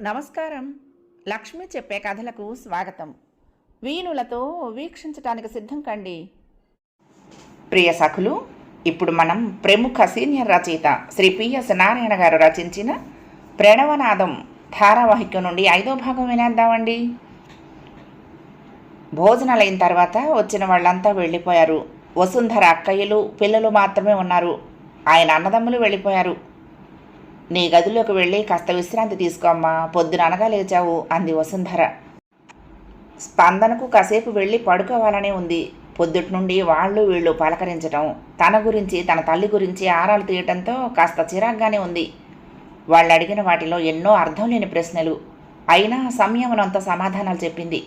నమస్కారం. లక్ష్మి చెప్పే కథలకు స్వాగతం. వీణులతో వీక్షించటానికి సిద్ధం కండి. ప్రియ సఖులు, ఇప్పుడు మనం ప్రముఖ సీనియర్ రచయిత శ్రీ పిఎస్ నారాయణ గారు రచించిన ప్రణవనాదం ధారావాహిక నుండి 5వ భాగం వినేద్దామండి. భోజనాలైన తర్వాత వచ్చిన వాళ్ళంతా వెళ్ళిపోయారు. వసుంధర అక్కయ్యలు పిల్లలు మాత్రమే ఉన్నారు. ఆయన అన్నదమ్ములు వెళ్ళిపోయారు. నీ గదిలోకి వెళ్ళి కాస్త విశ్రాంతి తీసుకోమ్మా, పొద్దున అనగా లేచావు అంది వసుంధర. స్పందనకు కాసేపు వెళ్ళి పడుకోవాలనే ఉంది. పొద్దుటి నుండి వాళ్ళు వీళ్ళు పలకరించటం, తన గురించి తన తల్లి గురించి ఆరాలు తీయటంతో కాస్త చిరాగ్గానే ఉంది. వాళ్ళు అడిగిన వాటిలో ఎన్నో అర్థం లేని ప్రశ్నలు. అయినా సంయమనంతో సమాధానాలు చెప్పింది.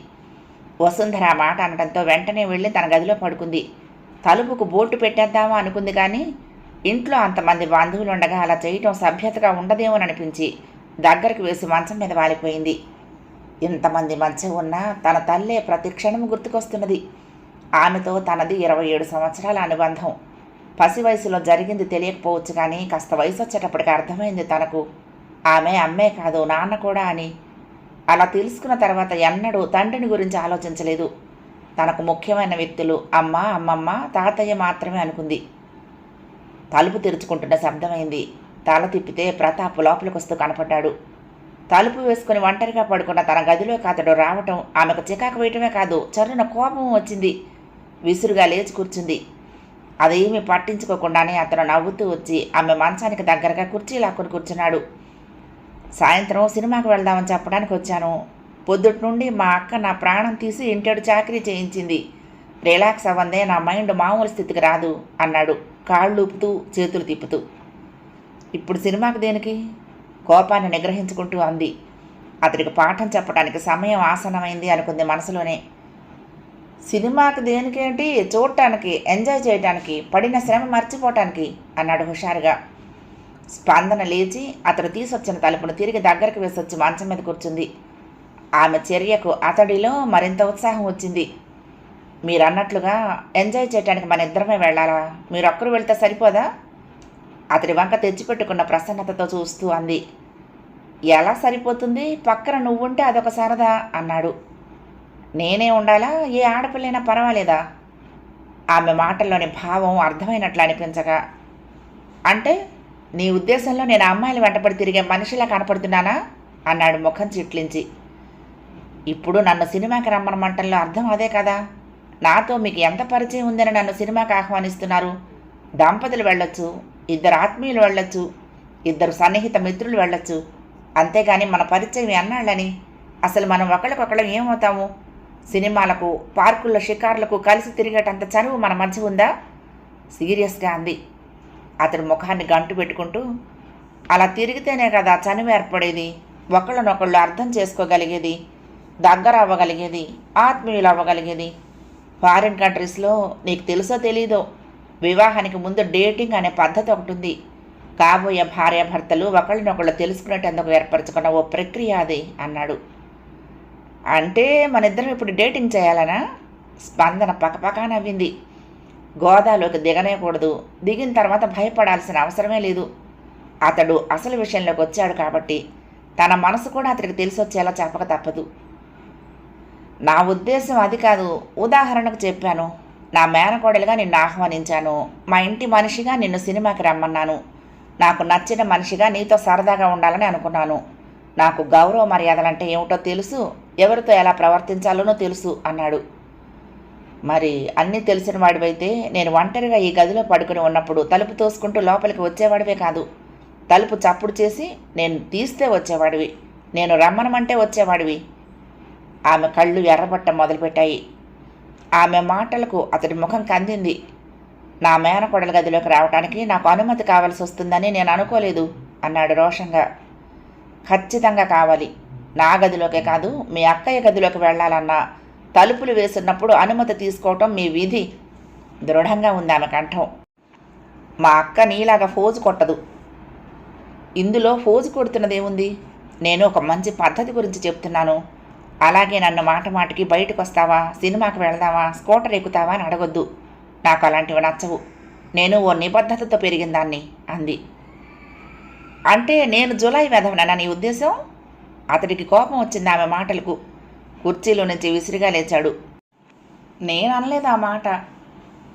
వసుంధర ఆ మాట అనడంతో వెంటనే వెళ్ళి తన గదిలో పడుకుంది. తలుపుకు బోల్టు పెట్టేద్దామా అనుకుంది, కానీ ఇంట్లో అంతమంది బంధువులు ఉండగా అలా చేయటం సభ్యతగా ఉండదేమోననిపించి దగ్గరకు వేసి మంచం మీద వాలిపోయింది. ఇంతమంది మధ్య ఉన్న తన తల్లే ప్రతి క్షణం గుర్తుకొస్తున్నది. ఆమెతో తనది 27 సంవత్సరాల అనుబంధం. పసి వయసులో జరిగింది తెలియకపోవచ్చు, కానీ కాస్త వయసు వచ్చేటప్పటికి అర్థమైంది తనకు ఆమె అమ్మే కాదు, నాన్న కూడా అని. అలా తెలుసుకున్న తర్వాత ఎన్నడూ తండ్రిని గురించి ఆలోచించలేదు. తనకు ముఖ్యమైన వ్యక్తులు అమ్మ, అమ్మమ్మ, తాతయ్య మాత్రమే అనుకుంది. తలుపు తెరుచుకుంటున్న శబ్దమైంది. తల తిప్పితే ప్రతాప్ లోపలికొస్తూ కనపడ్డాడు. తలుపు వేసుకుని ఒంటరిగా పడుకున్న తన గదిలోకి అతడు రావటం ఆమెకు చికాకు వేయటమే కాదు, చర్రున కోపం వచ్చింది. విసురుగా లేచి కూర్చుంది. అదేమీ పట్టించుకోకుండానే అతను నవ్వుతూ వచ్చి ఆమె మంచానికి దగ్గరగా కుర్చీ లాక్కుని కూర్చున్నాడు. సాయంత్రం సినిమాకి వెళ్దామని చెప్పడానికి వచ్చాను. పొద్దుటి నుండి మా అక్క నా ప్రాణం తీసి ఇంటెడు చాకరీ చేయించింది. రిలాక్స్ అవ్వందే నా మైండ్ మామూలు స్థితికి రాదు అన్నాడు, కాళ్ళు ఊపుతూ చేతులు తిప్పుతూ. ఇప్పుడు సినిమాకి దేనికి? కోపాన్ని నిగ్రహించుకుంటూ అంది. అతడికి పాఠం చెప్పడానికి సమయం ఆసన్నమైంది అనుకుంది మనసులోనే. సినిమాకి దేనికేంటి? చూడటానికి, ఎంజాయ్ చేయటానికి, పడిన శ్రమ మర్చిపోవటానికి అన్నాడు హుషారుగా. స్పందన లేచి అతడు తీసుకొచ్చిన తలుపును తిరిగి దగ్గరకు వేసొచ్చి మంచం మీద కూర్చుంది. ఆమె చర్యకు అతడిలో మరింత ఉత్సాహం వచ్చింది. మీరన్నట్లుగా ఎంజాయ్ చేయడానికి మన ఇద్దరమే వెళ్ళాలా? మీరొక్కరు వెళ్తే సరిపోదా? అతడి వంక తెచ్చిపెట్టుకున్న ప్రసన్నతతో చూస్తూ అంది. ఎలా సరిపోతుంది? పక్కన నువ్వుంటే అదొక సరదా అన్నాడు. నేనే ఉండాలా? ఏ ఆడపిల్లైనా పర్వాలేదా? ఆమె మాటల్లోని భావం అర్థమైనట్లు అనిపించగా, అంటే నీ ఉద్దేశంలో నేను అమ్మాయిలు వెంటపడి తిరిగే మనిషిలా కనపడుతున్నానా అన్నాడు ముఖం చిట్లించి. ఇప్పుడు నన్ను సినిమాకి రమ్మనమంటంలో అర్థం అదే కదా. నాతో మీకు ఎంత పరిచయం ఉందని నన్ను సినిమాకి ఆహ్వానిస్తున్నారు? దంపతులు వెళ్ళొచ్చు, 2 ఆత్మీయులు వెళ్ళొచ్చు, 2 సన్నిహిత మిత్రులు వెళ్ళొచ్చు. అంతేగాని మన పరిచయం ఎన్నాళ్ళని? అసలు మనం ఒకళ్ళకొకళ్ళం ఏమవుతాము? సినిమాలకు, పార్కుల్లో షికార్లకు కలిసి తిరిగేటంత చనువు మన మధ్య ఉందా? సీరియస్గా అంది. అతడి ముఖాన్ని గంటు పెట్టుకుంటూ, అలా తిరిగితేనే కదా చనువు ఏర్పడేది, ఒకళ్ళనొకళ్ళు అర్థం చేసుకోగలిగేది, దగ్గర అవ్వగలిగేది, ఆత్మీయులు అవ్వగలిగేది. ఫారిన్ కంట్రీస్లో నీకు తెలుసో తెలీదో, వివాహానికి ముందు డేటింగ్ అనే పద్ధతి ఒకటి ఉంది. కాబోయే భార్యాభర్తలు ఒకళ్ళనొకళ్ళు తెలుసుకునేటందుకు ఏర్పరచుకున్న ఓ ప్రక్రియ అది అన్నాడు. అంటే మన ఇద్దరం ఇప్పుడు డేటింగ్ చేయాలనా? స్పందన పకపకా నవ్వింది. గోదాలోకి దిగనేకూడదు, దిగిన తర్వాత భయపడాల్సిన అవసరమే లేదు. అతడు అసలు విషయంలోకి వచ్చాడు కాబట్టి తన మనసు కూడా అతడికి తెలిసొచ్చేలా చెప్పక తప్పదు. నా ఉద్దేశం అది కాదు, ఉదాహరణకు చెప్పాను. నా మేనకోడలుగా నిన్ను ఆహ్వానించాను. మా ఇంటి మనిషిగా నిన్ను సినిమాకి రమ్మన్నాను. నాకు నచ్చిన మనిషిగా నీతో సరదాగా ఉండాలని అనుకున్నాను. నాకు గౌరవ మర్యాదలంటే ఏమిటో తెలుసు, ఎవరితో ఎలా ప్రవర్తించాలోనో తెలుసు అన్నాడు. మరి అన్నీ తెలిసిన వాడివైతే నేను ఒంటరిగా ఈ గదిలో పడుకుని ఉన్నప్పుడు తలుపు తోసుకుంటూ లోపలికి వచ్చేవాడివే కాదు, తలుపు చప్పుడు చేసి నేను తీస్తే వచ్చేవాడివి, నేను రమ్మనమంటే వచ్చేవాడివి. ఆమె కళ్ళు ఎర్రబట్ట మొదలుపెట్టాయి. ఆమె మాటలకు అతడి ముఖం కందింది. నా మేనకోడల గదిలోకి రావడానికి నాకు అనుమతి కావాల్సి వస్తుందని నేను అనుకోలేదు అన్నాడు రోషంగా. ఖచ్చితంగా కావాలి. నా గదిలోకే కాదు, మీ అక్కయ్య గదిలోకి వెళ్ళాలన్నా తలుపులు వేసున్నప్పుడు అనుమతి తీసుకోవటం మీ విధి. దృఢంగా ఉంది ఆమె కంఠం. మా అక్క నీలాగా ఫోజు కొట్టదు. ఇందులో ఫోజు కొడుతున్నదేముంది? నేను ఒక మంచి పద్ధతి గురించి చెప్తున్నాను. అలాగే నన్ను మాట మాటికి బయటకు వస్తావా, సినిమాకి వెళదావా, స్కూటర్ ఎక్కుతావా అని అడగొద్దు. నాకు అలాంటివి నచ్చవు. నేను ఓ నిబద్ధతతో పెరిగిన దాన్ని అంది. అంటే నేను జులై వెధవనా నీ ఉద్దేశం? అతడికి కోపం వచ్చింది ఆమె మాటలకు. కుర్చీలో నుంచి విసిరిగా లేచాడు. నేను అనలేదు ఆ మాట.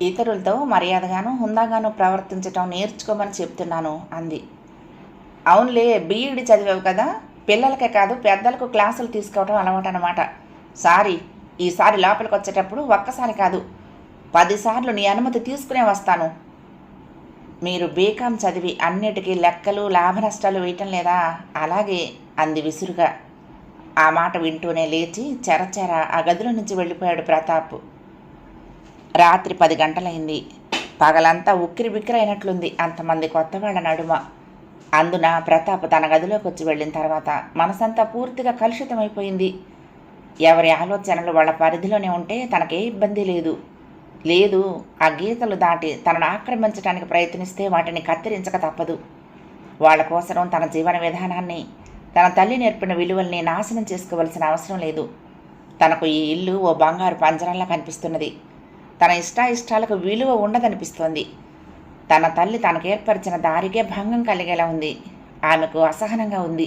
ఇతరులతో మర్యాదగాను హుందాగాను ప్రవర్తించటం నేర్చుకోమని చెప్తున్నాను అంది. అవునులే, బీఈడి చదివావు కదా, పిల్లలకే కాదు పెద్దలకు క్లాసులు తీసుకోవటం అలవాటు అన్నమాట. సారీ, ఈసారి లోపలికి వచ్చేటప్పుడు ఒక్కసారి కాదు 10 సార్లు నీ అనుమతి తీసుకునే వస్తాను. మీరు బీకాం చదివి అన్నిటికీ లెక్కలు లాభ నష్టాలు వేయటం లేదా? అలాగే అంది విసురుగా. ఆ మాట వింటూనే లేచి చెరచెర ఆ గదిలో నుంచి వెళ్ళిపోయాడు ప్రతాప్. రాత్రి 10 గంటలైంది. పగలంతా ఉక్కిరి బిక్కిరి అయినట్లుంది అంతమంది కొత్త వాళ్ళ నడుమ. అందున ప్రతాప్ తన గదిలోకి వచ్చి వెళ్ళిన తర్వాత మనసంతా పూర్తిగా కలుషితమైపోయింది. ఎవరి ఆలోచనలు వాళ్ళ పరిధిలోనే ఉంటే తనకే ఇబ్బంది లేదు. లేదు, ఆ గీతలు దాటి తనను ఆక్రమించడానికి ప్రయత్నిస్తే వాటిని కత్తిరించక తప్పదు. వాళ్ళ కోసం తన జీవన విధానాన్ని, తన తల్లి నేర్పిన విలువల్ని నాశనం చేసుకోవలసిన అవసరం లేదు. తనకు ఈ ఇల్లు ఓ బంగారు పంజరంలా కనిపిస్తున్నది. తన ఇష్టాయిష్టాలకు విలువ ఉండదనిపిస్తోంది. తన తల్లి తనకు ఏర్పరిచిన దారికే భంగం కలిగేలా ఉంది. ఆమెకు అసహనంగా ఉంది.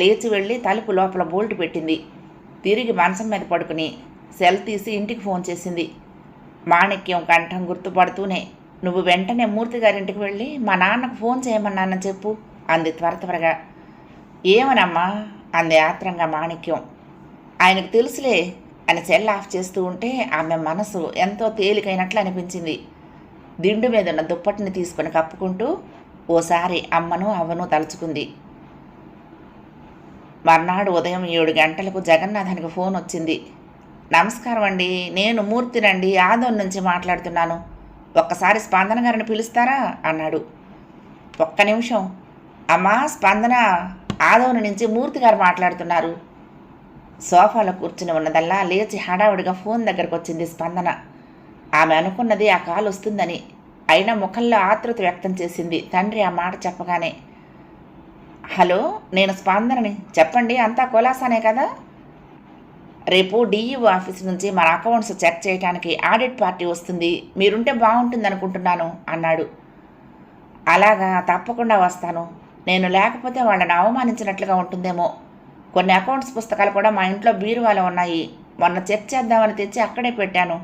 లేచి వెళ్ళి తలుపు లోపల బోల్ట్ పెట్టింది. తిరిగి మంచం మీద పడుకుని సెల్ తీసి ఇంటికి ఫోన్ చేసింది. మాణిక్యం కంఠం గుర్తుపడుతూనే, నువ్వు వెంటనే మూర్తి గారింటికి వెళ్ళి మా నాన్నకు ఫోన్ చేయమన్నానని చెప్పు అంది త్వరగా. ఏమనమ్మా అంది ఆత్రంగా మాణిక్యం. ఆయనకు తెలుసులే అని సెల్ ఆఫ్ చేస్తూ ఉంటే ఆమె మనసు ఎంతో తేలికైనట్లు అనిపించింది. దిండు మీద ఉన్న దుప్పటిని తీసుకుని కప్పుకుంటూ ఓసారి అమ్మను అవ్వను తలుచుకుంది. మర్నాడు ఉదయం 7 గంటలకు జగన్నాథానికి ఫోన్ వచ్చింది. నమస్కారం అండి, నేను మూర్తినండి, ఆదోన్ నుంచి మాట్లాడుతున్నాను. ఒక్కసారి స్పందన గారిని పిలుస్తారా అన్నాడు. ఒక్క నిమిషం. అమ్మా స్పందన, ఆదోని నుంచి మూర్తి గారు మాట్లాడుతున్నారు. సోఫాలో కూర్చుని ఉన్నదల్లా లేచి హడావుడిగా ఫోన్ దగ్గరకు వచ్చింది స్పందన. ఆమె అనుకున్నది ఆ కాల్ వస్తుందని. అయినా ముఖంలో ఆతృత వ్యక్తం చేసింది తండ్రి ఆ మాట చెప్పగానే. హలో, నేను స్పందనని, చెప్పండి, అంతా కులాసానే కదా? రేపు డిఈఓ ఆఫీస్ నుంచి మన అకౌంట్స్ చెక్ చేయడానికి ఆడిట్ పార్టీ వస్తుంది, మీరుంటే బాగుంటుంది అనుకుంటున్నాను అన్నాడు. అలాగా, తప్పకుండా వస్తాను. నేను లేకపోతే వాళ్ళని అవమానించినట్లుగా ఉంటుందేమో. కొన్ని అకౌంట్స్ పుస్తకాలు కూడా మా ఇంట్లో బీరువాలో ఉన్నాయి. మొన్న చెక్ చేద్దామని తెచ్చి అక్కడే పెట్టాను.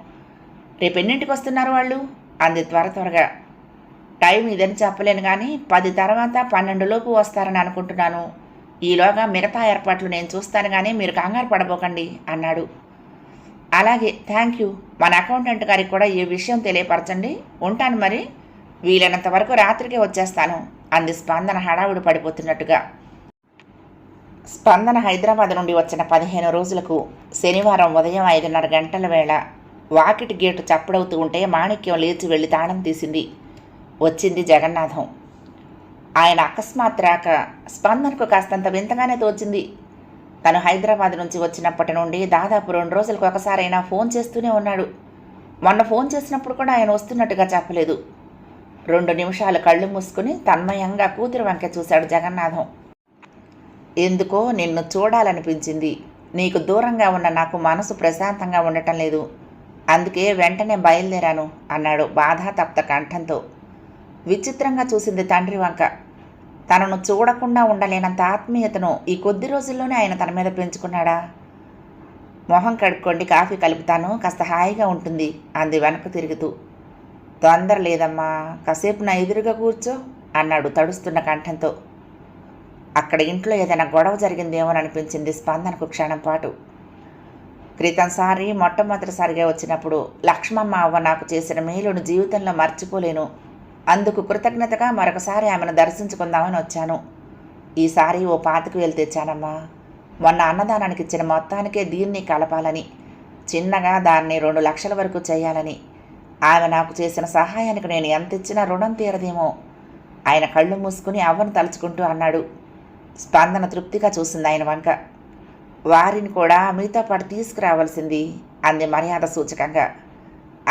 రేపు ఎన్నింటికి వస్తున్నారు వాళ్ళు అంది త్వరగా. టైం ఇదని చెప్పలేను కానీ 10 తర్వాత 12 లోపు వస్తారని అనుకుంటున్నాను. ఈలోగా మిగతా ఏర్పాట్లు నేను చూస్తాను కానీ మీరు కంగారు పడబోకండి అన్నాడు. అలాగే, థ్యాంక్ యూ. మన అకౌంటెంట్ గారికి కూడా ఈ విషయం తెలియపరచండి. ఉంటాను మరి, వీలైనంత వరకు రాత్రికే వచ్చేస్తాను అంది స్పందన హడావుడి పడిపోతున్నట్టుగా. స్పందన హైదరాబాద్ నుండి వచ్చిన 15 రోజులకు శనివారం ఉదయం 5:30 గంటల వేళ వాకిటి గేటు చప్పుడవుతూ ఉంటే మాణిక్యం లేచి వెళ్ళి తాళం తీసింది. వచ్చింది జగన్నాథం. ఆయన అకస్మాత్ రాక స్పందనకు కాస్తంత వింతగానే తోచింది. తను హైదరాబాద్ నుంచి వచ్చినప్పటి నుండి దాదాపు 2 రోజులకు ఒకసారైనా ఫోన్ చేస్తూనే ఉన్నాడు. మొన్న ఫోన్ చేసినప్పుడు కూడా ఆయన వస్తున్నట్టుగా చెప్పలేదు. 2 నిమిషాలు కళ్ళు మూసుకుని తన్మయంగా కూతురు వంక చూశాడు జగన్నాథం. ఎందుకో నిన్ను చూడాలనిపించింది. నీకు దూరంగా ఉన్న నాకు మనసు ప్రశాంతంగా ఉండటం లేదు. అందుకే వెంటనే బయలుదేరాను అన్నాడు బాధాతప్త కంఠంతో. విచిత్రంగా చూసింది తండ్రి వంక. తనను చూడకుండా ఉండలేనంత ఆత్మీయతను ఈ కొద్ది రోజుల్లోనే ఆయన తన మీద పెంచుకున్నాడా? మొహం కడుక్కోండి, కాఫీ కలుపుతాను, కాస్త హాయిగా ఉంటుంది అంది వెనక్కు తిరుగుతూ. తొందర లేదమ్మా, కాసేపు నా ఎదురుగా కూర్చో అన్నాడు తడుస్తున్న కంఠంతో. అక్కడ ఇంట్లో ఏదైనా గొడవ జరిగిందేమోననిపించింది స్పందనకు క్షణం పాటు. క్రితంసారి మొట్టమొదటిసారిగా వచ్చినప్పుడు లక్ష్మమ్మ అవ్వ నాకు చేసిన మేలును జీవితంలో మర్చిపోలేను. అందుకు కృతజ్ఞతగా మరొకసారి ఆమెను దర్శించుకుందామని వచ్చాను. ఈసారి ఓ 25,000 తెచ్చానమ్మా. మొన్న అన్నదానానికి ఇచ్చిన మొత్తానికే దీన్ని కలపాలని, చిన్నగా దాన్ని 2 లక్షల వరకు చేయాలని. ఆమె నాకు చేసిన సహాయానికి నేను ఎంత ఇచ్చినా రుణం తీరదేమో. ఆయన కళ్ళు మూసుకుని అవ్వను తలుచుకుంటూ అన్నాడు. స్పందన తృప్తిగా చూసింది ఆయన వంక. వారిని కూడా మీతో పాటు తీసుకురావాల్సింది అంది మర్యాద సూచకంగా.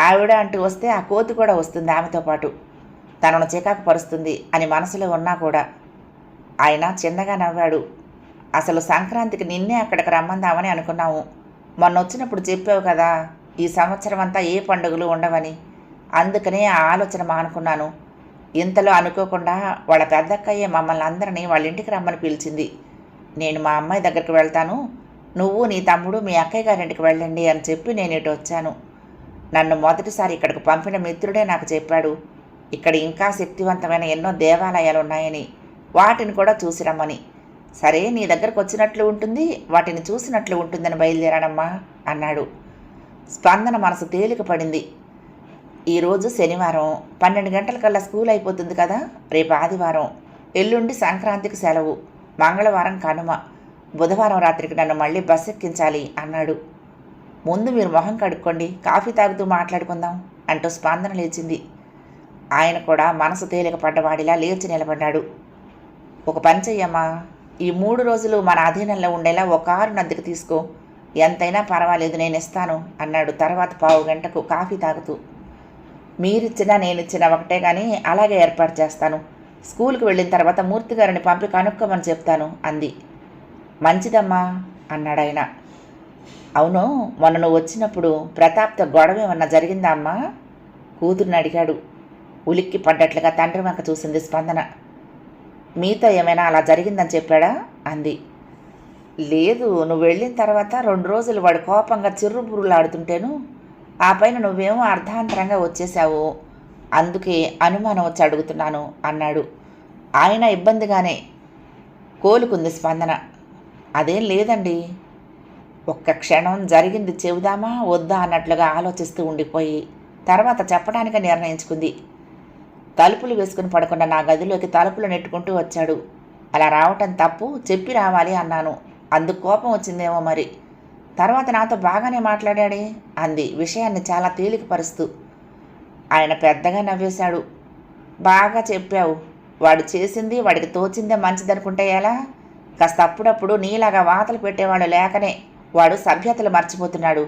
ఆవిడ అంటూ వస్తే ఆ కోతి కూడా వస్తుంది ఆమెతో పాటు, తనను చికాకు పరుస్తుంది అని మనసులో ఉన్నా కూడా. ఆయన చిన్నగా నవ్వాడు. అసలు సంక్రాంతికి నిన్నే అక్కడికి రమ్మందామని అనుకున్నాము. మొన్న వచ్చినప్పుడు చెప్పావు కదా, ఈ సంవత్సరం అంతా ఏ పండుగలు ఉండవని. అందుకనే ఆ ఆలోచన మానుకున్నాను. ఇంతలో అనుకోకుండా వాళ్ళ పెద్దక్కయ్యే మమ్మల్ని అందరినీ వాళ్ళ ఇంటికి రమ్మని పిలిచింది. నేను మా అమ్మాయి దగ్గరికి వెళ్తాను, నువ్వు నీ తమ్ముడు మీ అక్కయ్య గారింటికి వెళ్ళండి అని చెప్పి నేను ఇటు వచ్చాను. నన్ను మొదటిసారి ఇక్కడికి పంపిన మిత్రుడే నాకు చెప్పాడు, ఇక్కడ ఇంకా శక్తివంతమైన ఎన్నో దేవాలయాలు ఉన్నాయని, వాటిని కూడా చూసి రమ్మని. సరే, నీ దగ్గరకు వచ్చినట్లు ఉంటుంది, వాటిని చూసినట్లు ఉంటుందని బయలుదేరానమ్మా అన్నాడు. స్పందన మనసు తేలిక పడింది. ఈరోజు శనివారం, 12 గంటలకల్లా స్కూల్ అయిపోతుంది కదా. రేపు ఆదివారం, ఎల్లుండి సంక్రాంతికి సెలవు, మంగళవారం కనుమ, బుధవారం రాత్రికి నన్ను మళ్ళీ బస్ ఎక్కించాలి అన్నాడు. ముందు మీరు మొహం కడుక్కోండి, కాఫీ తాగుతూ మాట్లాడుకుందాం అంటూ స్పందన లేచింది. ఆయన కూడా మనసు తేలిక పడ్డవాడిలా లేచి నిలబడ్డాడు. ఒక పని చెయ్యమ్మా, ఈ 3 రోజులు మన అధీనంలో ఉండేలా ఒక కారు అద్దెకు తీసుకో, ఎంతైనా పర్వాలేదు, నేను ఇస్తాను అన్నాడు. తర్వాత 15 గంటకు కాఫీ తాగుతూ, మీరిచ్చినా నేనిచ్చినా ఒకటే కానీ అలాగే ఏర్పాటు చేస్తాను. స్కూల్కి వెళ్ళిన తర్వాత మూర్తి గారిని పంపి కనుక్కోమని చెప్తాను అంది. మంచిదమ్మా అన్నాడు ఆయన. అవును, మొన్న నువ్వు వచ్చినప్పుడు ప్రతాప్తో గొడవ ఏమన్నా జరిగిందా అమ్మా? కూతుర్ని అడిగాడు. ఉలిక్కి పడ్డట్లుగా తండ్రి వంక చూసింది స్పందన. మీతో ఏమైనా అలా జరిగిందని చెప్పాడా అంది. లేదు, నువ్వు వెళ్ళిన తర్వాత 2 రోజులు వాడు కోపంగా చిర్రుబుర్రులాడుతుంటేను, ఆ పైన నువ్వేమో అర్ధాంతరంగా వచ్చేసావు, అందుకే అనుమానం వచ్చి అడుగుతున్నాను అన్నాడు. ఆయన ఇబ్బందిగానే కోలుకుంది స్పందన. అదేం లేదండి. ఒక్క క్షణం జరిగింది చెబుదామా వద్దా అన్నట్లుగా ఆలోచిస్తూ ఉండిపోయి తర్వాత చెప్పడానికి నిర్ణయించుకుంది. తలుపులు వేసుకుని పడుకున్న నా గదిలోకి తలుపులు నెట్టుకుంటూ వచ్చాడు. అలా రావటం తప్పు, చెప్పి రావాలి అన్నాను. అందుకు కోపం వచ్చిందేమో మరి. తర్వాత నాతో బాగానే మాట్లాడాడే అంది విషయాన్ని చాలా తేలికపరుస్తూ. ఆయన పెద్దగా నవ్వేశాడు. బాగా చెప్పావు. వాడు చేసింది వాడికి తోచిందే మంచిదనుకుంటే ఎలా? కాస్త అప్పుడప్పుడు నీలాగా వాతలు పెట్టేవాడు లేకనే వాడు సభ్యతలు మర్చిపోతున్నాడు.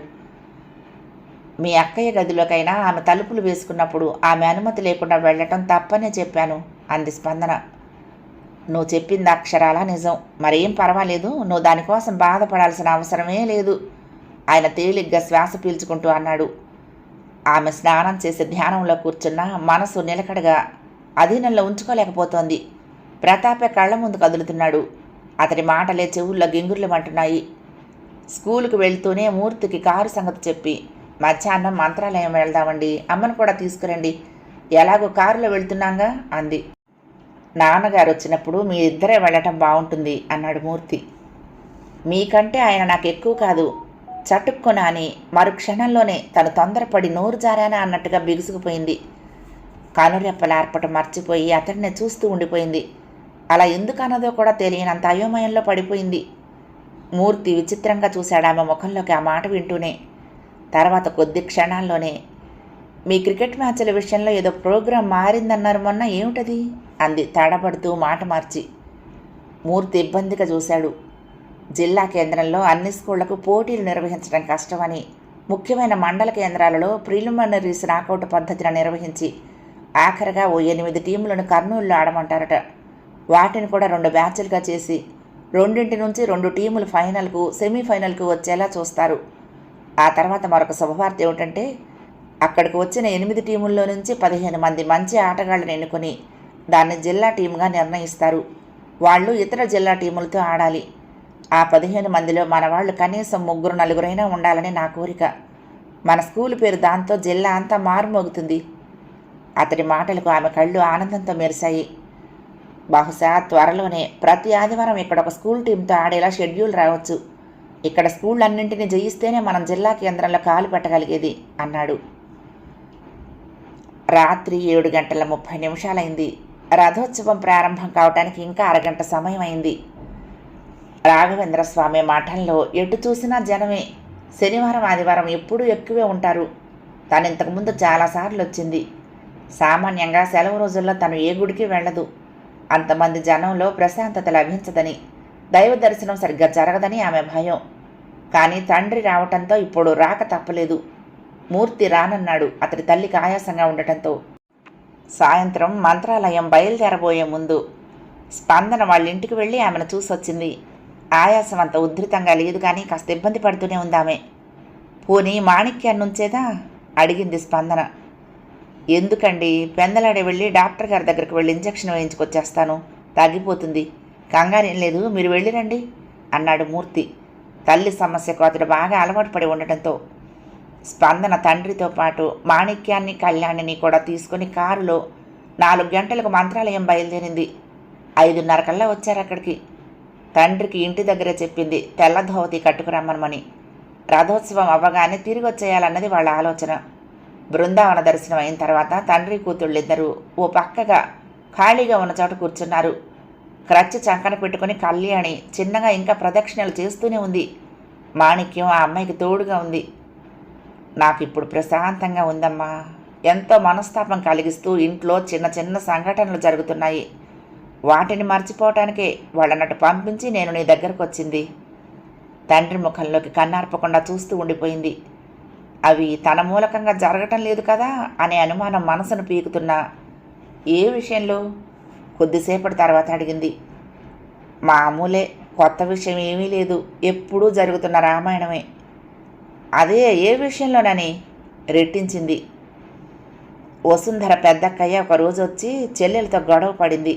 మీ అక్కయ్య గదిలోకైనా ఆమె తలుపులు వేసుకున్నప్పుడు ఆమె అనుమతి లేకుండా వెళ్ళటం తప్పనే చెప్పాను అంది స్పందన. నువ్వు చెప్పింది అక్షరాలా నిజం. మరేం పర్వాలేదు, నువ్వు దానికోసం బాధపడాల్సిన అవసరమే లేదు ఆయన తేలిగ్గా శ్వాస పీల్చుకుంటూ అన్నాడు. ఆమె స్నానం చేసి ధ్యానంలో కూర్చున్న మనసు నిలకడగా అధీనంలో ఉంచుకోలేకపోతోంది. ప్రతాపే కళ్ళ ముందు కదులుతున్నాడు. అతని మాటలే చెవుల్లో గింగుర్లమంటున్నాయి. స్కూలుకు వెళ్తూనే మూర్తికి కారు సంగతి చెప్పి, మధ్యాహ్నం మంత్రాలయం వెళ్దామండి, అమ్మను కూడా తీసుకురండి, ఎలాగో కారులో వెళ్తున్నాగా అంది. నాన్నగారు వచ్చినప్పుడు మీ ఇద్దరే వెళ్ళటం బాగుంటుంది అన్నాడు మూర్తి. మీకంటే ఆయన నాకు ఎక్కువ కాదు, చటుక్కున అని మరుక్షణంలోనే తను తొందరపడి నోరు జారానా అన్నట్టుగా బిగుసుకుపోయింది. కనురెప్పలార్పటం మర్చిపోయి అతడిని చూస్తూ ఉండిపోయింది. అలా ఎందుకు అన్నదో కూడా తెలియనంత అయోమయంలో పడిపోయింది. మూర్తి విచిత్రంగా చూశాడు ఆమె ముఖంలోకి ఆ మాట వింటూనే. తర్వాత కొద్ది క్షణాల్లోనే, మీ క్రికెట్ మ్యాచ్ల విషయంలో ఏదో ప్రోగ్రాం మారిందన్నారు మొన్న, ఏమిటది అంది తడబడుతూ మాట మార్చి. మూర్తి ఇబ్బందిగా చూశాడు. జిల్లా కేంద్రంలో అన్ని స్కూళ్లకు పోటీలు నిర్వహించడం కష్టమని, ముఖ్యమైన మండల కేంద్రాలలో ప్రిలిమినరీస్ నాకౌట్ పద్ధతిని నిర్వహించి ఆఖరిగా ఓ 8 టీములను కర్నూలులో ఆడమంటారట. వాటిని కూడా 2 బ్యాచ్లుగా చేసి 2 నుంచి 2 టీములు ఫైనల్కు సెమీఫైనల్కు వచ్చేలా చూస్తారు. ఆ తర్వాత మరొక శుభవార్త ఏమిటంటే, అక్కడికి వచ్చిన 8 టీముల్లో నుంచి 15 మంది మంచి ఆటగాళ్లను ఎన్నుకొని దాన్ని జిల్లా టీముగా నిర్ణయిస్తారు. వాళ్ళు ఇతర జిల్లా టీములతో ఆడాలి. ఆ 15 మందిలో మన వాళ్ళు కనీసం 3-4 ఉండాలని నా కోరిక. మన స్కూలు పేరు దాంతో జిల్లా అంతా మారుమోగుతుంది. అతడి మాటలకు ఆమె కళ్ళు ఆనందంతో మెరిశాయి. బహుశా త్వరలోనే ప్రతి ఆదివారం ఇక్కడ ఒక స్కూల్ టీంతో ఆడేలా షెడ్యూల్ రావచ్చు. ఇక్కడ స్కూళ్ళన్నింటినీ జయిస్తేనే మనం జిల్లా కేంద్రంలో కాలు పెట్టగలిగేది అన్నాడు. రాత్రి 7:30 రథోత్సవం ప్రారంభం కావటానికి ఇంకా అరగంట సమయం అయింది. రాఘవేంద్ర స్వామి మఠంలో ఎటు చూసినా జనమే. శనివారం ఆదివారం ఎప్పుడూ ఎక్కువే ఉంటారు. తను ఇంతకుముందు చాలాసార్లు వచ్చింది. సామాన్యంగా సెలవు రోజుల్లో తను ఏ గుడికి వెళ్ళదు. అంతమంది జనంలో ప్రశాంతత లభించదని, దైవ దర్శనం సరిగ్గా జరగదని ఆమె భయం. కానీ తండ్రి రావటంతో ఇప్పుడు రాక తప్పలేదు. మూర్తి రానన్నాడు అతడి తల్లికి ఆయాసంగా ఉండటంతో. సాయంత్రం మంత్రాలయం బయలుదేరబోయే ముందు స్పందన వాళ్ళ ఇంటికి వెళ్ళి ఆమెను చూసొచ్చింది. ఆయాసం అంత ఉధృతంగా లేదు కానీ కాస్త ఇబ్బంది పడుతూనే ఉందామె. పోనీ మాణిక్యాన్ని ఉంచేదా అడిగింది స్పందన. ఎందుకండి, పెందలాడే వెళ్ళి డాక్టర్ గారి దగ్గరికి వెళ్ళి ఇంజెక్షన్ వేయించుకొచ్చేస్తాను, తగ్గిపోతుంది. కంగారేం లేదు, మీరు వెళ్ళిరండి అన్నాడు మూర్తి. తల్లి సమస్యకు అతడు బాగా అలవాటు పడి ఉండటంతో. స్పందన తండ్రితో పాటు మాణిక్యాన్ని కళ్యాణిని కూడా తీసుకుని కారులో 4 గంటలకు మంత్రాలయం బయలుదేరింది. 5:30 కల్లా వచ్చారు అక్కడికి. తండ్రికి ఇంటి దగ్గరే చెప్పింది తెల్ల ధోవతి కట్టుకురమ్మనమని. రథోత్సవం అవ్వగానే తిరిగి వచ్చేయాలన్నది వాళ్ళ ఆలోచన. బృందావన దర్శనం అయిన తర్వాత తండ్రి కూతుళ్ళిద్దరూ ఓ పక్కగా ఖాళీగా ఉన్న చోట కూర్చున్నారు. క్రచ్చి చంకన పెట్టుకుని కళ్యాణి చిన్నగా ఇంకా ప్రదక్షిణలు చేస్తూనే ఉంది. మాణిక్యం ఆ అమ్మాయికి తోడుగా ఉంది. నాకు ఇప్పుడు ప్రశాంతంగా ఉందమ్మా. ఎంతో మనస్తాపం కలిగిస్తూ ఇంట్లో చిన్న చిన్న సంఘటనలు జరుగుతున్నాయి. వాటిని మర్చిపోవటానికే వాళ్ళన్నట్టు పంపించి నేను నీ దగ్గరకు వచ్చింది. తండ్రి ముఖంలోకి కన్నార్పకుండా చూస్తూ ఉండిపోయింది. అవి తన మూలకంగా జరగటం లేదు కదా అనే అనుమానం మనసును పీకుతున్నా. ఏ విషయంలో? కొద్దిసేపటి తర్వాత అడిగింది. మామూలే, కొత్త విషయం ఏమీ లేదు, ఎప్పుడూ జరుగుతున్న రామాయణమే. అదే, ఏ విషయంలోనని రెట్టించింది. వసుంధర పెద్దక్కయ్య ఒకరోజు వచ్చి చెల్లెలతో గొడవ పడింది.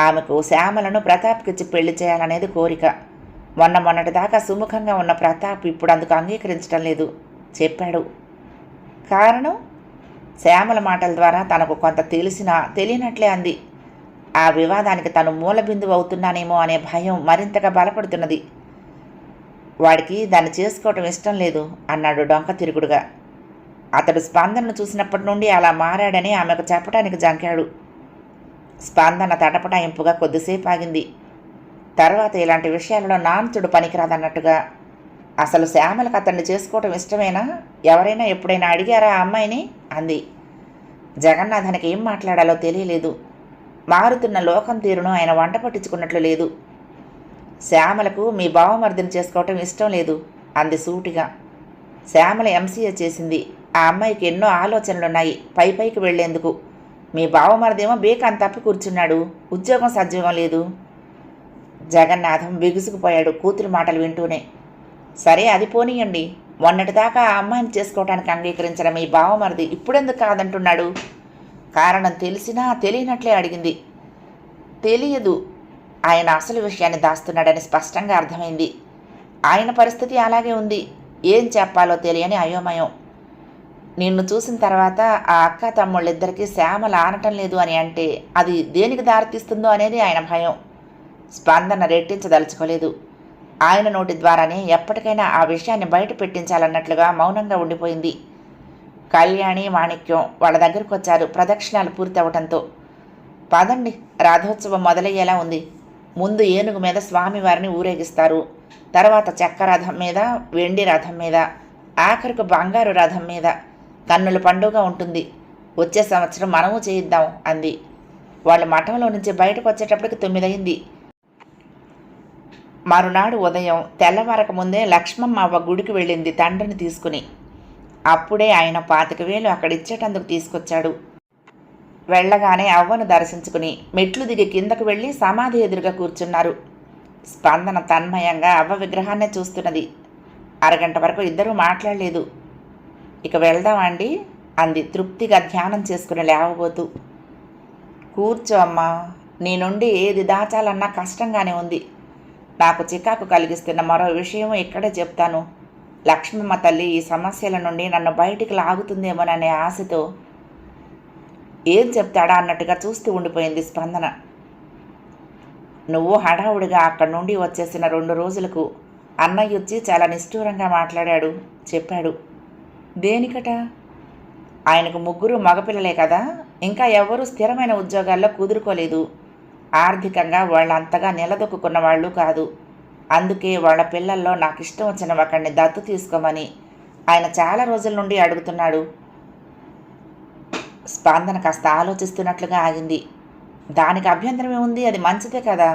ఆమెకు శ్యామలను ప్రతాప్కిచ్చి పెళ్లి చేయాలనేది కోరిక. మొన్నటిదాకా సుముఖంగా ఉన్న ప్రతాప్ ఇప్పుడు అందుకు అంగీకరించడం లేదు చెప్పాడు. కారణం? శ్యామల మాటల ద్వారా తనకు కొంత తెలిసినా తెలియనట్లే అంది. ఆ వివాదానికి తను మూలబిందువు అవుతున్నానేమో అనే భయం మరింతగా బలపడుతున్నది. వాడికి దాన్ని చేసుకోవటం ఇష్టం లేదు అన్నాడు డొంక తిరుగుడుగా. అతడు స్పందనను చూసినప్పటి నుండి అలా మారాడని ఆమెకు చెప్పడానికి జంకాడు. స్పందన తటపటాయింపుగా కొద్దిసేపు ఆగింది. తర్వాత ఇలాంటి విషయాలలో నాన్చుడు పనికిరాదన్నట్టుగా, అసలు శ్యామలకు అతన్ని చేసుకోవటం ఇష్టమేనా? ఎవరైనా ఎప్పుడైనా అడిగారా ఆ అమ్మాయిని అంది. జగన్నాథానికి ఏం మాట్లాడాలో తెలియలేదు. మారుతున్న లోకం తీరును ఆయన వంట పట్టించుకున్నట్లు లేదు. శ్యామలకు మీ బావమర్దిని చేసుకోవటం ఇష్టం లేదు అంది సూటిగా. శ్యామల ఎంసీఏ చేసింది. ఆ అమ్మాయికి ఎన్నో ఆలోచనలున్నాయి పైకి వెళ్లేందుకు. మీ బావమరిదేమో బేకాన్ తప్పి కూర్చున్నాడు, ఉద్యోగం సద్యోగం లేదు. జగన్నాథం బిగుసుకుపోయాడు కూతురి మాటలు వింటూనే. సరే, అది పోనీయండి. మొన్నటిదాకా ఆ అమ్మాయిని చేసుకోవటానికి అంగీకరించిన మీ బావమరిది ఇప్పుడెందుకు కాదంటున్నాడు? కారణం తెలిసినా తెలియనట్లే అడిగింది. తెలియదు. ఆయన అసలు విషయాన్ని దాస్తున్నాడని స్పష్టంగా అర్థమైంది. ఆయన పరిస్థితి అలాగే ఉంది. ఏం చెప్పాలో తెలియని అయోమయం. నిన్ను చూసిన తర్వాత ఆ అక్క తమ్ముళ్ళిద్దరికీ శ్యామల ఆనటం లేదు అని అంటే అది దేనికి దారితీస్తుందో అనేది ఆయన భయం. స్పందన రెట్టించదలుచుకోలేదు. ఆయన నోటి ద్వారానే ఎప్పటికైనా ఆ విషయాన్ని బయట పెట్టించాలన్నట్లుగా మౌనంగా ఉండిపోయింది. కళ్యాణి, మాణిక్యం వాళ్ళ దగ్గరకు వచ్చారు ప్రదక్షిణాలు పూర్తి అవటంతో. పదండి, రథోత్సవం మొదలయ్యేలా ఉంది. ముందు ఏనుగు మీద స్వామివారిని ఊరేగిస్తారు. తర్వాత చెక్క రథం మీద, వెండి రథం మీద, ఆఖరికి బంగారు రథం మీద కన్నుల పండుగ ఉంటుంది. వచ్చే సంవత్సరం మనము చేయిద్దాం అంది. వాళ్ళ మఠంలో నుంచి బయటకు వచ్చేటప్పటికి 9 అయింది. మరునాడు ఉదయం తెల్లవారక ముందే లక్ష్మమ్మ అవ్వ గుడికి వెళ్ళింది తండ్రిని తీసుకుని. అప్పుడే ఆయన 25,000 అక్కడిచ్చేటందుకు తీసుకొచ్చాడు. వెళ్ళగానే అవ్వను దర్శించుకుని మెట్లు దిగి కిందకు వెళ్ళి సమాధి ఎదురుగా కూర్చున్నారు. స్పందన తన్మయంగా అవ్వ విగ్రహాన్నే చూస్తున్నది. అరగంట వరకు ఇద్దరూ మాట్లాడలేదు. ఇక వెళ్దామా అండి అంది తృప్తిగా ధ్యానం చేసుకుని లేవబోతూ. కూర్చో అమ్మా, నీ నుండి ఏది దాచాలన్నా కష్టంగానే ఉంది. నాకు చికాకు కలిగిస్తున్న మరో విషయం ఇక్కడే చెప్తాను. లక్ష్మమ్మ తల్లి ఈ సమస్యల నుండి నన్ను బయటికి లాగుతుందేమోననే ఆశతో. ఏం చెప్తాడా అన్నట్టుగా చూస్తూ ఉండిపోయింది స్పందన. నువ్వు హడావుడిగా అక్కడి నుండి వచ్చేసిన 2 రోజులకు అన్నయ్య వచ్చి చాలా నిష్ఠూరంగా మాట్లాడాడు చెప్పాడు. దేనికట? ఆయనకు 3 మగపిల్లలే కదా, ఇంకా ఎవరూ స్థిరమైన ఉద్యోగాల్లో కుదురుకోలేదు. ఆర్థికంగా వాళ్ళంతగా నిలదొక్కున్న వాళ్ళు కాదు. అందుకే వాళ్ళ పిల్లల్లో నాకు ఇష్టం వచ్చిన ఒకడిని దత్తు తీసుకోమని ఆయన చాలా రోజుల నుండి అడుగుతున్నాడు. స్పందన కాస్త ఆలోచిస్తున్నట్లుగా ఆగింది. దానికి అభ్యంతరమే ఉంది, అది మంచిదే కదా.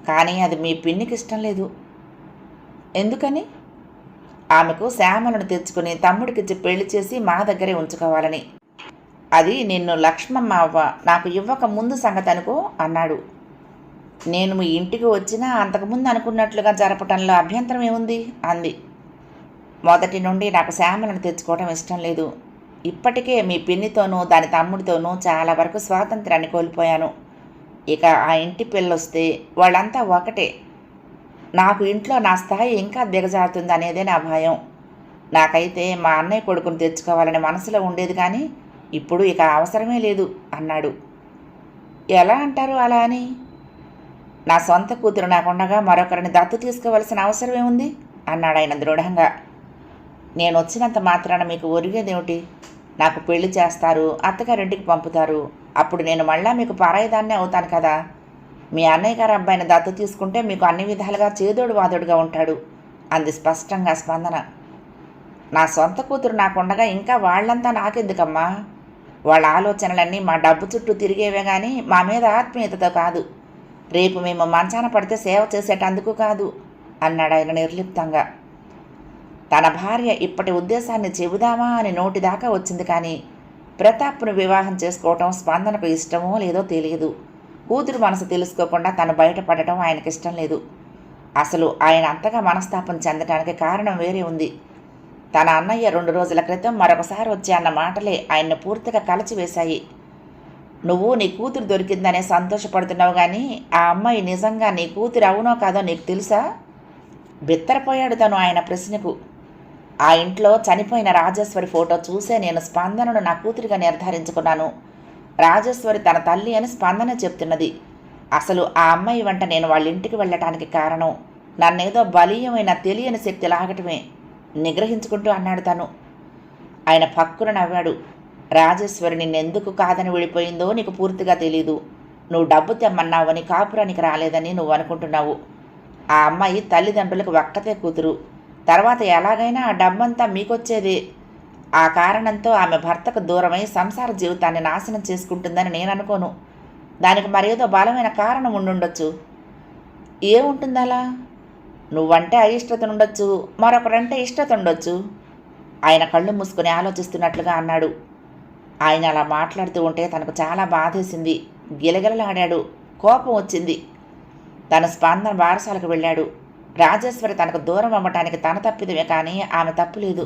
కానీ అది మీ పిన్నికి ఇష్టం లేదు. ఎందుకని? ఆమెకు శ్యామలను తెచ్చుకుని తమ్ముడికిచ్చి పెళ్లి చేసి మా దగ్గరే ఉంచుకోవాలని. అది నిన్ను లక్ష్మమ్మ అవ్వ నాకు ఇవ్వక ముందు సంగతి అనుకో అన్నాడు. నేను మీ ఇంటికి వచ్చినా అంతకుముందు అనుకున్నట్లుగా జరపటంలో అభ్యంతరం ఏముంది అంది. మొదటి నుండి నాకు శ్యామలను తెచ్చుకోవడం ఇష్టం లేదు. ఇప్పటికే మీ పిన్నితోనూ దాని తమ్ముడితోనూ చాలా వరకు స్వాతంత్రాన్ని కోల్పోయాను. ఇక ఆ ఇంటి పిల్లొస్తే వాళ్ళంతా ఒకటే. నాకు ఇంట్లో నా స్థాయి ఇంకా దిగజారుతుంది అనేదే నా భయం. నాకైతే మా అన్నయ్య కొడుకుని తెచ్చుకోవాలని మనసులో ఉండేది, కానీ ఇప్పుడు ఇక అవసరమే లేదు అన్నాడు. ఎలా అంటారు అలా అని? నా సొంత కూతురు నాకుండగా మరొకరిని దత్తు తీసుకోవలసిన అవసరం ఏముంది అన్నాడు ఆయన దృఢంగా. నేను వచ్చినంత మాత్రాన మీకు ఒరిగేదేమిటి? నాకు పెళ్లి చేస్తారు, అత్తగారింటికి పంపుతారు. అప్పుడు నేను మళ్ళా మీకు పరాయిదాన్నే అవుతాను కదా. మీ అన్నయ్య గారి అబ్బాయిని దత్తు తీసుకుంటే మీకు అన్ని విధాలుగా చేదోడు వాదోడుగా ఉంటాడు అంది స్పష్టంగా స్పందన. నా సొంత కూతురు నాకుండగా ఇంకా వాళ్ళంతా నాకెందుకమ్మా? వాళ్ళ ఆలోచనలన్నీ మా డబ్బు చుట్టూ తిరిగేవే కానీ మా మీద ఆత్మీయతతో కాదు. రేపు మేము మంచాన పడితే సేవ చేసేటందుకు కాదు అన్నాడు ఆయన నిర్లిప్తంగా. తన భార్య ఇప్పటి ఉద్దేశాన్ని చెబుదామా అని నోటిదాకా వచ్చింది, కానీ ప్రతాప్ను వివాహం చేసుకోవటం స్పందనకు ఇష్టమో లేదో తెలియదు. కూతురు మనసు తెలుసుకోకుండా తను బయటపడటం ఆయనకి ఇష్టం లేదు. అసలు ఆయన అంతగా మనస్తాపం చెందటానికి కారణం వేరే ఉంది. తన అన్నయ్య 2 రోజుల క్రితం మరొకసారి వచ్చి అన్న మాటలే ఆయన్ని పూర్తిగా కలచివేశాయి. నువ్వు నీ కూతురు దొరికిందనే సంతోషపడుతున్నావు, కానీ ఆ అమ్మాయి నిజంగా నీ కూతురు అవునో కాదో నీకు తెలుసా? బిత్తరపోయాడు తను ఆయన ప్రశ్నకు. ఆ ఇంట్లో చనిపోయిన రాజేశ్వరి ఫోటో చూసే నేను స్పందనను నా కూతురిగా నిర్ధారించుకున్నాను. రాజేశ్వరి తన తల్లి అని స్పందన చెప్తున్నది. అసలు ఆ అమ్మాయి వెంట నేను వాళ్ళ ఇంటికి వెళ్ళటానికి కారణం నన్నేదో బలీయమైన తెలియని శక్తి లాగటమే నిగ్రహించుకుంటూ అన్నాడు తను. ఆయన పక్కున నవ్వాడు. రాజేశ్వరి నిన్నెందుకు కాదని విడిపోయిందో నీకు పూర్తిగా తెలీదు. నువ్వు డబ్బు తెమ్మన్నావని కాపురానికి రాలేదని నువ్వు అనుకుంటున్నావు. ఆ అమ్మాయి తల్లిదండ్రులకు ఒక్కతే కూతురు. తర్వాత ఎలాగైనా ఆ డబ్బంతా మీకొచ్చేదే. ఆ కారణంతో ఆమె భర్తకు దూరమై సంసార జీవితాన్ని నాశనం చేసుకుంటుందని నేను అనుకోను. దానికి మరేదో బలమైన కారణం ఉండుండొచ్చు. ఏముంటుంది అలా? నువ్వంటే అయిష్టత ఉండొచ్చు, మరొకరంటే ఇష్టత ఉండొచ్చు. ఆయన కళ్ళు మూసుకుని ఆలోచిస్తున్నట్లుగా అన్నాడు. ఆయన అలా మాట్లాడుతూ ఉంటే తనకు చాలా బాధేసింది. గిలగిలలాడాడు. కోపం వచ్చింది. తన స్పందన బారసాలకు వెళ్ళాడు. రాజేశ్వరి తనకు దూరం అవ్వటానికి తన తప్పిదమే, కానీ ఆమె తప్పు లేదు.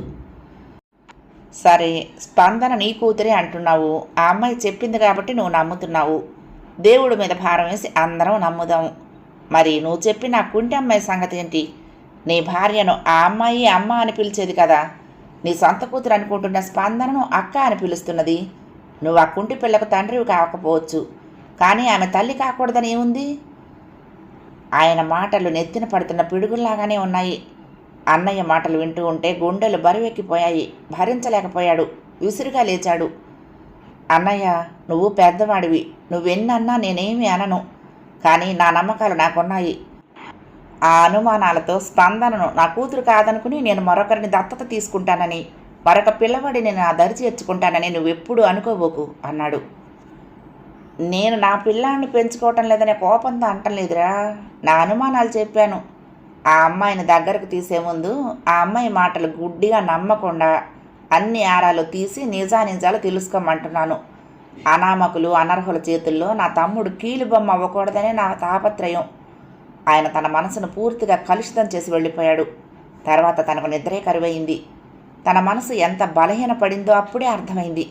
సరే, స్పందన నీ కూతురే అంటున్నావు. ఆ అమ్మాయి చెప్పింది కాబట్టి నువ్వు నమ్ముతున్నావు. దేవుడి మీద భారం వేసి అందరం నమ్ముదాం. మరి నువ్వు చెప్పి నా కుంటి అమ్మాయి సంగతి ఏంటి? నీ భార్యను ఆ అమ్మాయి అమ్మ అని పిలిచేది కదా. నీ సొంత కూతురు అనుకుంటున్న స్పందనను అక్క అని పిలుస్తున్నది. నువ్వు ఆ కుంటి పిల్లకు తండ్రివి కాకపోవచ్చు, కానీ ఆమె తల్లి కాకూడదని ఏముంది? ఆయన మాటలు నెత్తిన పడుతున్న పిడుగుల్లాగానే ఉన్నాయి. అన్నయ్య మాటలు వింటూ ఉంటే గుండెలు బరువెక్కిపోయాయి. భరించలేకపోయాడు. విసురుగా లేచాడు. అన్నయ్య, నువ్వు పెద్దవాడివి. నువ్వెన్నన్నా నేనేమీ అనను, కానీ నా నమ్మకాలు నాకున్నాయి. ఆ అనుమానాలతో స్పందనను నా కూతురు కాదనుకుని నేను మరొకరిని దత్తత తీసుకుంటానని, మరొక పిల్లవాడిని నా దరి చేర్చుకుంటానని నువ్వెప్పుడు అనుకోబోకు అన్నాడు. నేను నా పిల్లాన్ని పెంచుకోవటం లేదనే కోపంతో అంటం లేదురా. నా అనుమానాలు చెప్పాను. ఆ అమ్మాయిని దగ్గరకు తీసే ముందు ఆ అమ్మాయి మాటలు గుడ్డిగా నమ్మకుండా అన్ని ఆరాలు తీసి నిజానిజాలు తెలుసుకోమంటున్నాను. అనామకులు అనర్హుల చేతుల్లో నా తమ్ముడు కీలుబొమ్మ అవ్వకూడదనే నా తాపత్రయం. ఆయన తన మనసును పూర్తిగా కలుషితం చేసి వెళ్ళిపోయాడు. తర్వాత తనకు నిద్రే కరువైంది. తన మనసు ఎంత బలహీనపడిందో అప్పుడే అర్థమైంది.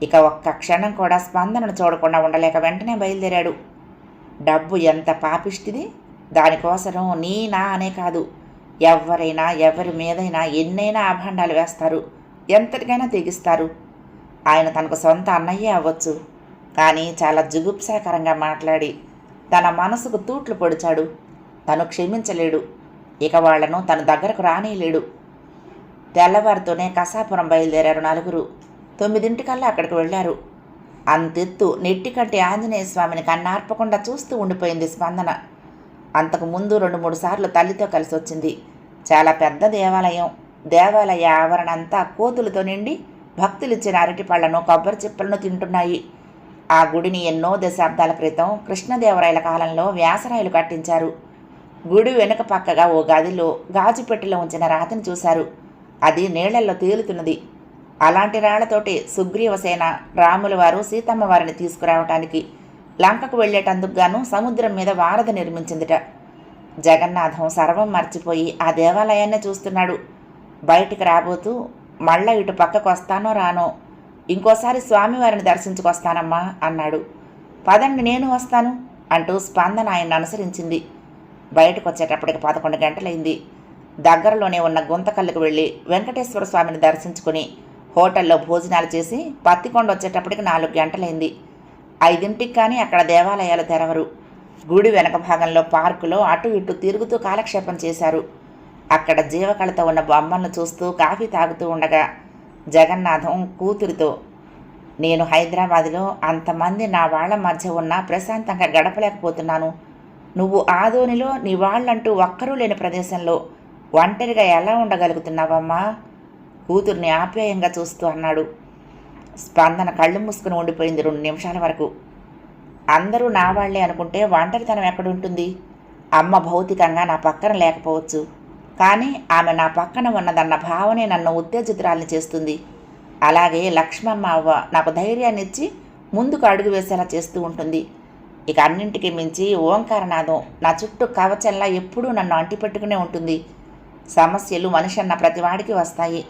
ఇక ఒక్క క్షణం కూడా స్పందనను చూడకుండా ఉండలేక వెంటనే బయలుదేరాడు. డబ్బు ఎంత పాపిష్టిది! దానికోసరం నీ నా అనే కాదు, ఎవరైనా ఎవరి మీదైనా ఎన్నైనా అభాండాలు వేస్తారు, ఎంతటికైనా తెగిస్తారు. ఆయన తనకు సొంత అన్నయ్యే అవ్వచ్చు, కానీ చాలా జుగుప్సాకరంగా మాట్లాడి తన మనసుకు తూట్లు పొడిచాడు. తను క్షమించలేడు. ఇక వాళ్లను తన దగ్గరకు రానీయలేడు. తెల్లవారితోనే కసాపురం బయలుదేరారు నలుగురు. 9 అక్కడికి వెళ్ళారు. అంతెత్తు నెట్టికంటి ఆంజనేయ స్వామిని కన్నార్పకుండా చూస్తూ ఉండిపోయింది స్పందన. అంతకు ముందు 2-3 సార్లు తల్లితో కలిసి వచ్చింది. చాలా పెద్ద దేవాలయం. దేవాలయ ఆవరణ అంతా కోతులతో నిండి భక్తులిచ్చిన అరటి పళ్లను, కొబ్బరి చిప్పలను తింటున్నాయి. ఆ గుడిని ఎన్నో దశాబ్దాల క్రితం కృష్ణదేవరాయల కాలంలో వ్యాసరాయలు కట్టించారు. గుడి వెనుక పక్కగా ఓ గదిలో గాజు పెట్టెలో ఉంచిన రాతిని చూశారు. అది నీళ్లల్లో తేలుతున్నది. అలాంటి రాళ్లతోటి సుగ్రీవసేన, రాముల వారు, సీతమ్మ వారిని తీసుకురావటానికి లంకకు వెళ్లేటందుకు గాను సముద్రం మీద వారధి నిర్మించిందిట. జగన్నాథం సర్వం మర్చిపోయి ఆ దేవాలయాన్నే చూస్తున్నాడు. బయటికి రాబోతూ మళ్ళా ఇటు పక్కకు వస్తానో రానో, ఇంకోసారి స్వామివారిని దర్శించుకొస్తానమ్మా అన్నాడు. పదండి నేను వస్తాను అంటూ స్పందన ఆయన్ని అనుసరించింది. బయటకు వచ్చేటప్పటికి 11 గంటలైంది. దగ్గరలోనే ఉన్న గుంతకల్లుకు వెళ్ళి వెంకటేశ్వర స్వామిని దర్శించుకుని హోటల్లో భోజనాలు చేసి పత్తికొండ వచ్చేటప్పటికి 4 గంటలైంది. 5ంటికి కానీ అక్కడ దేవాలయాలు తెరవరు. గుడి వెనక భాగంలో పార్కులో అటు ఇటు తిరుగుతూ కాలక్షేపం చేశారు. అక్కడ జీవకళతో ఉన్న బొమ్మలను చూస్తూ కాఫీ తాగుతూ ఉండగా జగన్నాథం కూతురితో, నేను హైదరాబాదులో అంతమంది నా వాళ్ల మధ్య ఉన్నా ప్రశాంతంగా గడపలేకపోతున్నాను. నువ్వు ఆదోనిలో నీ వాళ్ళంటూ ఒక్కరూ లేని ప్రదేశంలో ఒంటరిగా ఎలా ఉండగలుగుతున్నావమ్మా? కూతుర్ని ఆప్యాయంగా చూస్తూ అన్నాడు. స్పందన కళ్ళు మూసుకుని ఉండిపోయింది 2 నిమిషాల వరకు. అందరూ నా వాళ్లే అనుకుంటే ఒంటరితనం ఎక్కడుంటుంది? అమ్మ భౌతికంగా నా పక్కన లేకపోవచ్చు, కానీ ఆమె నా పక్కన ఉన్నదన్న భావనే నన్ను ఉత్తేజితురాల్ని చేస్తుంది. అలాగే లక్ష్మమ్మ అవ్వ నాకు ధైర్యాన్ని ఇచ్చి ముందుకు అడుగు వేసేలా చేస్తూ ఉంటుంది. ఇక అన్నింటికి మించి ఓంకారనాదం నా చుట్టూ కవచంలా ఎప్పుడూ నన్ను అంటిపెట్టుకునే ఉంటుంది. సమస్యలు మనిషి అన్న ప్రతివాడికి వస్తాయి.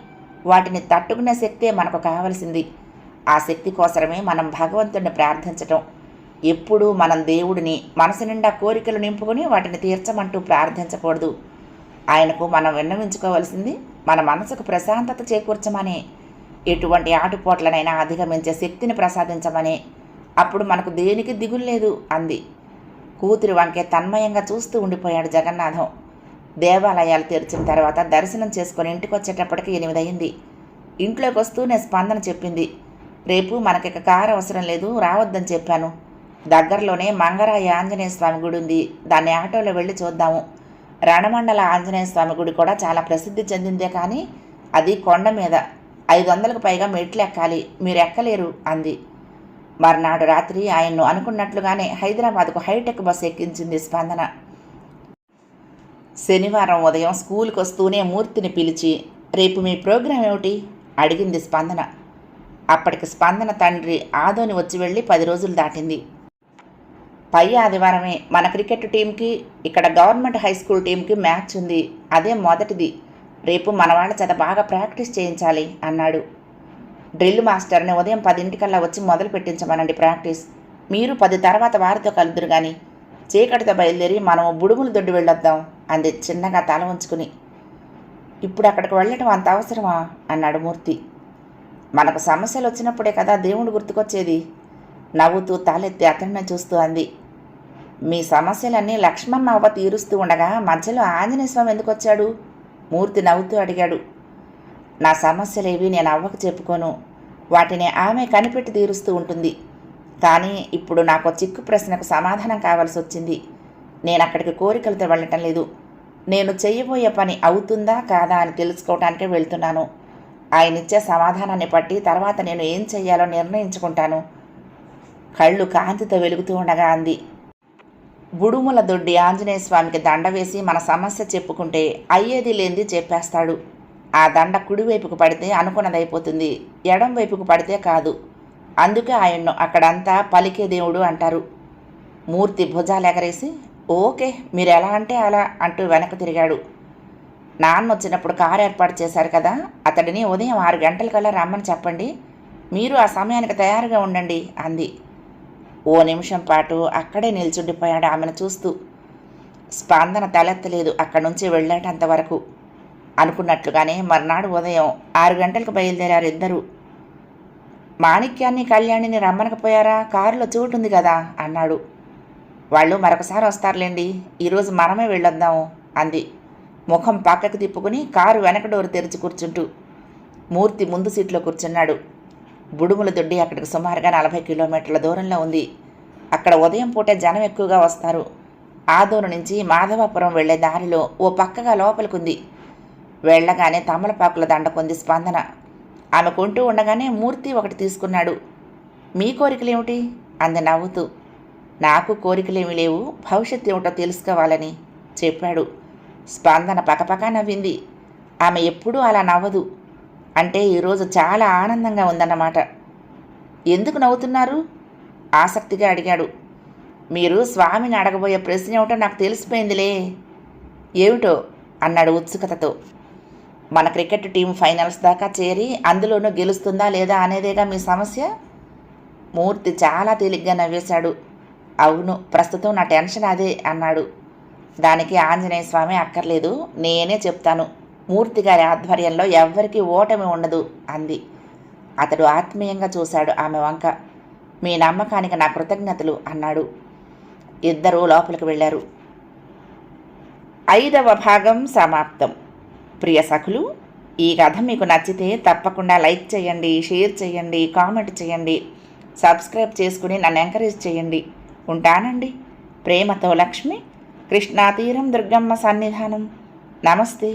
వాటిని తట్టుకునే శక్తే మనకు కావలసింది. ఆ శక్తి కోసమే మనం భగవంతుడిని ప్రార్థించటం. ఎప్పుడూ మనం దేవుడిని మనసు నిండా కోరికలు నింపుకొని వాటిని తీర్చమంటూ ప్రార్థించకూడదు. ఆయనకు మనం విన్నవించుకోవలసింది మన మనసుకు ప్రశాంతత చేకూర్చమనే, ఎటువంటి ఆటుపోట్లనైనా అధిగమించే శక్తిని ప్రసాదించమనే. అప్పుడు మనకు దేనికి దిగులు లేదు అంది. కూతురి వంకే తన్మయంగా చూస్తూ ఉండిపోయాడు జగన్నాథం. దేవాలయాలు తెరిచిన తర్వాత దర్శనం చేసుకుని ఇంటికి వచ్చేటప్పటికి 8 అయింది. ఇంట్లోకి వస్తూనే స్పందన చెప్పింది, రేపు మనకిక కారు అవసరం లేదు, రావద్దని చెప్పాను. దగ్గరలోనే మంగరాయ ఆంజనేయ స్వామి గుడి ఉంది, దాన్ని ఆటోలో వెళ్ళి చూద్దాము. రణమండల ఆంజనేయ స్వామి గుడి కూడా చాలా ప్రసిద్ధి చెందిందే, కానీ అది కొండ మీద 500కు పైగా మెట్లు ఎక్కాలి, మీరు ఎక్కలేరు అంది. మర్నాడు రాత్రి ఆయన్ను అనుకున్నట్లుగానే హైదరాబాద్కు హైటెక్ బస్సు ఎక్కించింది స్పందన. శనివారం ఉదయం స్కూల్కి వస్తూనే మూర్తిని పిలిచి, రేపు మీ ప్రోగ్రాం ఏమిటి అడిగింది స్పందన. అప్పటికి స్పందన తండ్రి ఆదోని వచ్చి వెళ్ళి 10 రోజులు దాటింది. పై ఆదివారమే మన క్రికెట్ టీంకి, ఇక్కడ గవర్నమెంట్ హై స్కూల్ టీంకి మ్యాచ్ ఉంది. అదే మొదటిది. రేపు మన వాళ్ళ చేత బాగా ప్రాక్టీస్ చేయించాలి అన్నాడు. డ్రిల్ మాస్టర్ని ఉదయం 10ంటికల్లా వచ్చి మొదలు పెట్టించమనండి ప్రాక్టీస్. మీరు 10 తర్వాత వారితో కలుదురు కానీ చీకటితో బయలుదేరి మనం బుడుములు దొడ్డు వెళ్ళొద్దాం అంది చిన్నగా తల ఉంచుకుని. ఇప్పుడు అక్కడికి వెళ్ళటం అంత అవసరమా అన్నాడు మూర్తి. మనకు సమస్యలు వచ్చినప్పుడే కదా దేవుడు గుర్తుకొచ్చేది. నవ్వుతూ తలెత్తి అతడిని చూస్తూ అంది. మీ సమస్యలన్నీ లక్ష్మమ్మ అవ్వ తీరుస్తూ ఉండగా మధ్యలో ఆంజనేయ స్వామి ఎందుకు వచ్చాడు? మూర్తి నవ్వుతూ అడిగాడు. నా సమస్యలేవి నేను అవ్వకు చెప్పుకోను, వాటిని ఆమె కనిపెట్టి తీరుస్తూ ఉంటుంది. కానీ ఇప్పుడు నాకు చిక్కు ప్రశ్నకు సమాధానం కావాల్సి వచ్చింది. నేను అక్కడికి కోరికలతో వెళ్ళటం లేదు. నేను చెయ్యబోయే పని అవుతుందా కాదా అని తెలుసుకోవటానికే వెళ్తున్నాను. ఆయన ఇచ్చే సమాధానాన్ని బట్టి తర్వాత నేను ఏం చెయ్యాలో నిర్ణయించుకుంటాను. కళ్ళు కాంతితో వెలుగుతూ ఉండగా అంది. బుడుముల దొడ్డి ఆంజనేయ స్వామికి దండ వేసి మన సమస్య చెప్పుకుంటే అయ్యేది లేనిది చెప్పేస్తాడు. ఆ దండ కుడివైపుకు పడితే అనుకున్నదైపోతుంది, ఎడం వైపుకు పడితే కాదు. అందుకే ఆయన్ను అక్కడంతా పలికే దేవుడు అంటారు. మూర్తి భుజాలు ఎగరేసి, ఓకే మీరు ఎలా అంటే అలా అంటూ వెనక్కి తిరిగాడు. నాన్న వచ్చినప్పుడు కారు ఏర్పాటు చేశారు కదా, అతడిని ఉదయం 6 గంటలకల్లా రమ్మని చెప్పండి. మీరు ఆ సమయానికి తయారుగా ఉండండి అంది. ఓ నిమిషం పాటు అక్కడే నిల్చుండిపోయాడు ఆమెను చూస్తూ. స్పందన తలెత్తలేదు అక్కడి నుంచి వెళ్ళేటంతవరకు. అనుకున్నట్లుగానే మర్నాడు ఉదయం 6 గంటలకు బయలుదేరారు ఇద్దరు. మాణిక్యాన్ని కళ్యాణిని రమ్మనకపోయారా? కారులో చోటుంది కదా అన్నాడు. వాళ్ళు మరొకసారి వస్తారులేండి, ఈరోజు మనమే వెళ్ళొద్దాము అంది ముఖం పక్కకు తిప్పుకుని కారు వెనక డోరు తెరిచి కూర్చుంటూ. మూర్తి ముందు సీట్లో కూర్చున్నాడు. బుడుముల దొడ్డి అక్కడికి సుమారుగా 40 కిలోమీటర్ల దూరంలో ఉంది. అక్కడ ఉదయం పూటే జనం ఎక్కువగా వస్తారు. ఆదోను నుంచి మాధవాపురం వెళ్లే దారిలో ఓ పక్కగా లోపలికుంది. వెళ్ళగానే తమలపాకుల దండకుంది స్పందన. ఆమె కొంటూ ఉండగానే మూర్తి ఒకటి తీసుకున్నాడు. మీ కోరికలేమిటి అంది నవ్వుతూ. నాకు కోరికలేమీ లేవు, భవిష్యత్తు ఏమిటో తెలుసుకోవాలని చెప్పాడు. స్పందన పకపకా నవ్వింది. ఆమె ఎప్పుడూ అలా నవ్వదు. అంటే ఈరోజు చాలా ఆనందంగా ఉందన్నమాట. ఎందుకు నవ్వుతున్నారు? ఆసక్తిగా అడిగాడు. మీరు స్వామిని అడగబోయే ప్రశ్న ఏమిటో నాకు తెలిసిపోయిందిలే. ఏమిటో అన్నాడు ఉత్సుకతతో. మన క్రికెట్ టీం ఫైనల్స్ దాకా చేరి అందులోనూ గెలుస్తుందా లేదా అనేదేగా మీ సమస్య. మూర్తి చాలా తేలిగ్గా నవ్వేశాడు. అవును, ప్రస్తుతం నా టెన్షన్ అదే అన్నాడు. దానికి ఆంజనేయ స్వామి అక్కర్లేదు, నేనే చెప్తాను. మూర్తి గారి ఆధ్వర్యంలో ఎవ్వరికీ ఓటమి ఉండదు అంది. అతడు ఆత్మీయంగా చూశాడు ఆమె వంక. మీ నమ్మకానికి నా కృతజ్ఞతలు అన్నాడు. ఇద్దరూ లోపలికి వెళ్ళారు. 5వ భాగం సమాప్తం. ప్రియ సఖులు, ఈ కథ మీకు నచ్చితే తప్పకుండా లైక్ చేయండి, షేర్ చేయండి, కామెంట్ చేయండి, సబ్స్క్రైబ్ చేసుకుని నన్ను ఎంకరేజ్ చేయండి. ఉంటానండి. ప్రేమతో లక్ష్మి, కృష్ణా తీరం దుర్గమ్మ సన్నిధానం. నమస్తే.